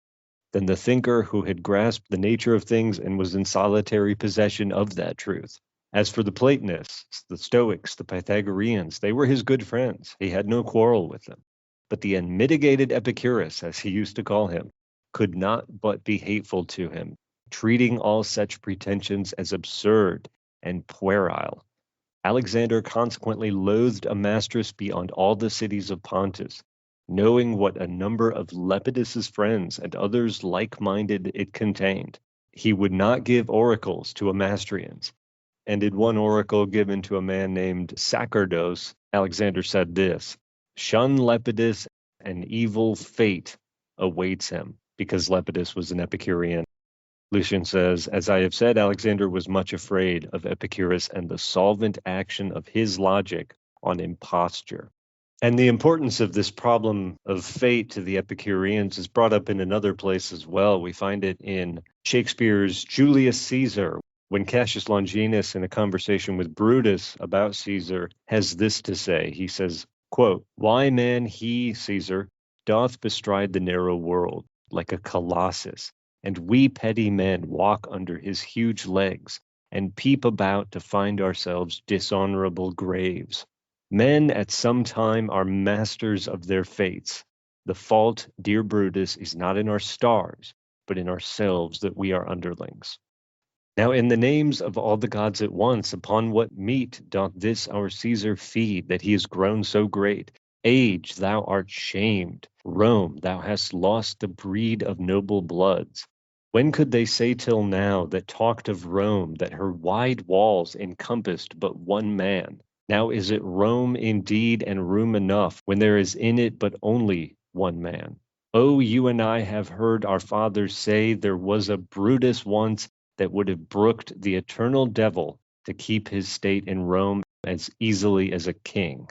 than the thinker who had grasped the nature of things and was in solitary possession of that truth? As for the Platonists, the Stoics, the Pythagoreans, they were his good friends. He had no quarrel with them. But the unmitigated Epicurus, as he used to call him, could not but be hateful to him, treating all such pretensions as absurd and puerile. Alexander consequently loathed a mistress beyond all the cities of Pontus, knowing what a number of Lepidus's friends and others like-minded it contained. He would not give oracles to Amastrians, and in one oracle given to a man named Sacerdos, Alexander said this, shun Lepidus, an evil fate awaits him, because Lepidus was an Epicurean. Lucian says, as I have said, Alexander was much afraid of Epicurus and the solvent action of his logic on imposture. And the importance of this problem of fate to the Epicureans is brought up in another place as well. We find it in Shakespeare's Julius Caesar, when Cassius Longinus, in a conversation with Brutus about Caesar, has this to say. He says, quote, why man he, Caesar, doth bestride the narrow world like a colossus, and we petty men walk under his huge legs and peep about to find ourselves dishonorable graves. Men at some time are masters of their fates. The fault, dear Brutus, is not in our stars, but in ourselves that we are underlings. Now in the names of all the gods at once, upon what meat doth this our Caesar feed, that he is grown so great? Age, thou art shamed. Rome, thou hast lost the breed of noble bloods. When could they say till now that talked of Rome, that her wide walls encompassed but one man? Now is it Rome indeed, and room enough, when there is in it but only one man? Oh, you and I have heard our fathers say there was a Brutus once that would have brooked the eternal devil to keep his state in Rome as easily as a king.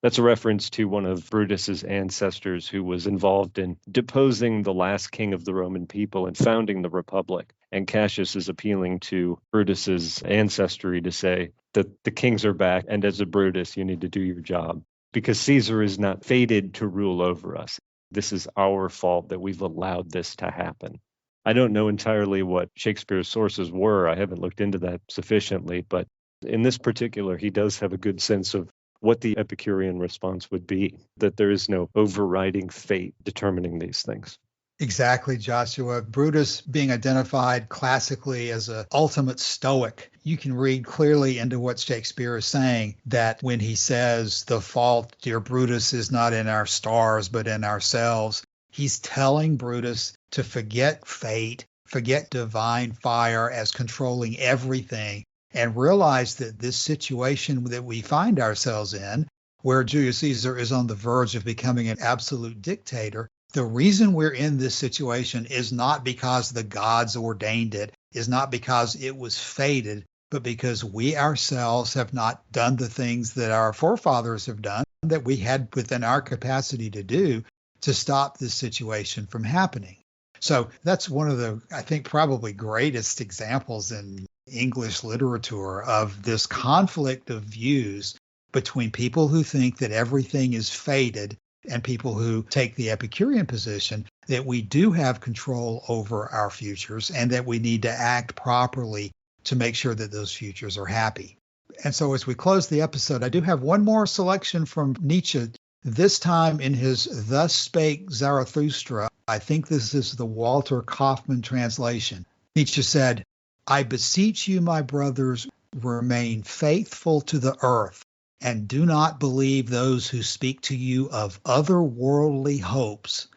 That's a reference to one of Brutus's ancestors who was involved in deposing the last king of the Roman people and founding the Republic. And Cassius is appealing to Brutus's ancestry to say that the kings are back, and as a Brutus, you need to do your job. because Caesar is not fated to rule over us. This is our fault that we've allowed this to happen. I don't know entirely what Shakespeare's sources were. I haven't looked into that sufficiently, but in this particular, he does have a good sense of what the Epicurean response would be, that there is no overriding fate determining these things. Exactly, Joshua. Brutus being identified classically as an ultimate Stoic. You can read clearly into what Shakespeare is saying, that when he says the fault, dear Brutus, is not in our stars, but in ourselves, he's telling Brutus to forget fate, forget divine fire as controlling everything, and realize that this situation that we find ourselves in, where Julius Caesar is on the verge of becoming an absolute dictator, the reason we're in this situation is not because the gods ordained it, is not because it was fated, but because we ourselves have not done the things that our forefathers have done, that we had within our capacity to do to stop this situation from happening. So that's one of the, I think, probably greatest examples in English literature of this conflict of views between people who think that everything is fated and people who take the Epicurean position that we do have control over our futures and that we need to act properly to make sure that those futures are happy. And so as we close the episode, I do have one more selection from Nietzsche, this time in his Thus Spake Zarathustra. I think this is the Walter Kaufmann translation. Nietzsche said, "I beseech you, my brothers, remain faithful to the earth, and do not believe those who speak to you of otherworldly hopes.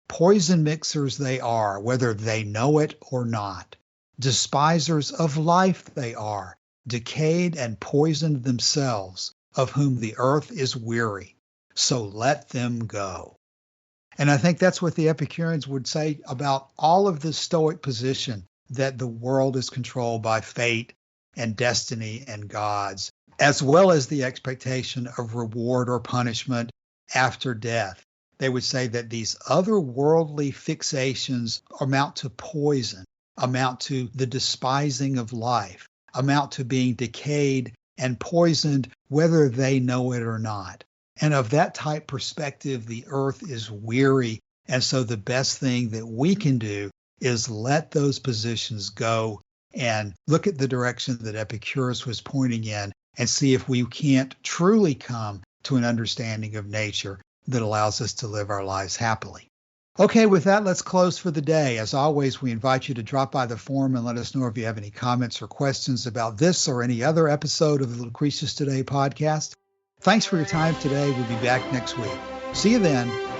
Poison mixers they are, whether they know it or not. Despisers of life they are, decayed and poisoned themselves, of whom the earth is weary. So let them go." And I think that's what the Epicureans would say about all of this Stoic position, that the world is controlled by fate and destiny and gods, as well as the expectation of reward or punishment after death. They would say that these otherworldly fixations amount to poison, amount to the despising of life, amount to being decayed and poisoned, whether they know it or not. And of that type perspective, the earth is weary. And so the best thing that we can do is let those positions go and look at the direction that Epicurus was pointing in and see if we can't truly come to an understanding of nature that allows us to live our lives happily. Okay, with that, let's close for the day. As always, we invite you to drop by the forum and let us know if you have any comments or questions about this or any other episode of the Lucretius Today podcast. Thanks for your time today. We'll be back next week. See you then.